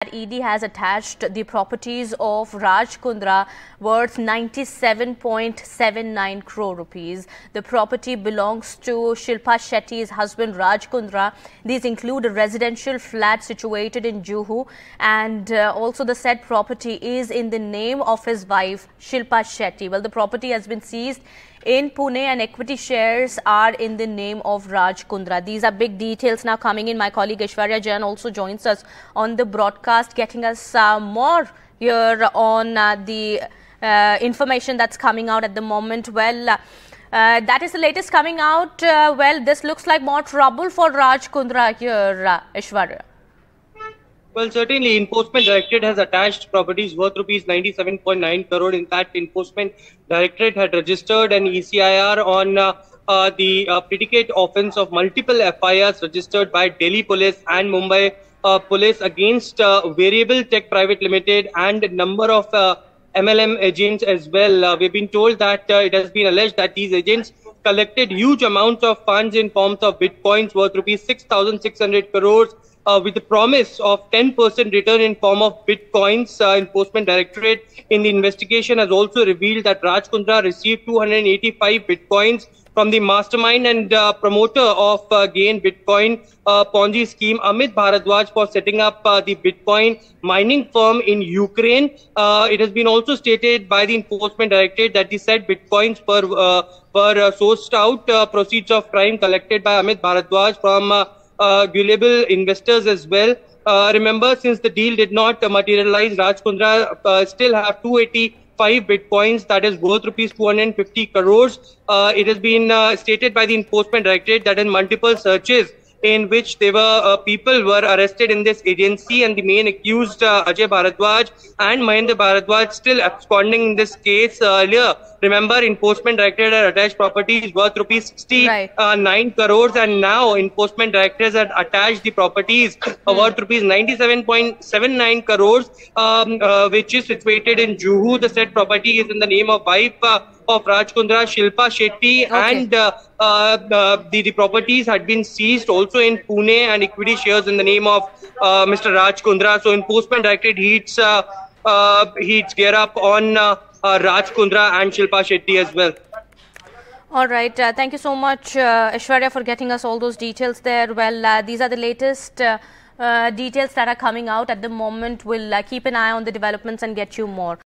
ED has attached the properties of Raj Kundra worth 97.79 crore rupees. The property belongs to Shilpa Shetty's husband Raj Kundra. These include a residential flat situated in Juhu, and also the said property is in the name of his wife Shilpa Shetty. Well, the property has been seized in Pune and equity shares are in the name of Raj Kundra. These are big details now coming in. My colleague Aishwarya Jain also joins us on the broadcast, getting us more here on the information that's coming out at the moment. Well, that is the latest coming out. Well, this looks like more trouble for Raj Kundra here, Aishwarya. Well, certainly, Enforcement Directorate has attached properties worth rupees 97.9 crore. In fact, Enforcement Directorate had registered an ECIR on the predicate offence of multiple FIRs registered by Delhi Police and Mumbai Police against Variable Tech Private Limited and a number of MLM agents as well. We've been told that it has been alleged that these agents collected huge amounts of funds in forms of bitcoins worth rupees 6,600 crores. With the promise of 10% return in form of bitcoins. Enforcement Directorate in the investigation has also revealed that Raj Kundra received 285 bitcoins from the mastermind and promoter of Gain Bitcoin Ponzi scheme, Amit Bharadwaj, for setting up the Bitcoin mining firm in Ukraine. It has been also stated by the Enforcement Directorate that the said bitcoins were sourced out proceeds of crime collected by Amit Bharadwaj from gullible investors as well. Remember, since the deal did not materialize, Raj Kundra still have 285 bitcoins, that is worth rupees 250 crores. It has been stated by the Enforcement Directorate that in multiple searches in which people were arrested in this agency, and the main accused Ajay Bharadwaj and Mahendra Bharadwaj still absconding in this case. Earlier, remember, Enforcement Directorate had attached properties worth rupees 69 crores, and now Enforcement Directorate had attached the properties worth rupees 97.79 crores, which is situated in Juhu. The said property is in the name of wife of Raj Kundra, Shilpa Shetty, and the properties had been seized also in Pune and equity shares in the name of Mr. Raj Kundra. So Enforcement Directorate heats gear up on Raj Kundra and Shilpa Shetty as well. All right. Thank you so much, Aishwarya, for getting us all those details there. Well, these are the latest details that are coming out at the moment. We'll keep an eye on the developments and get you more.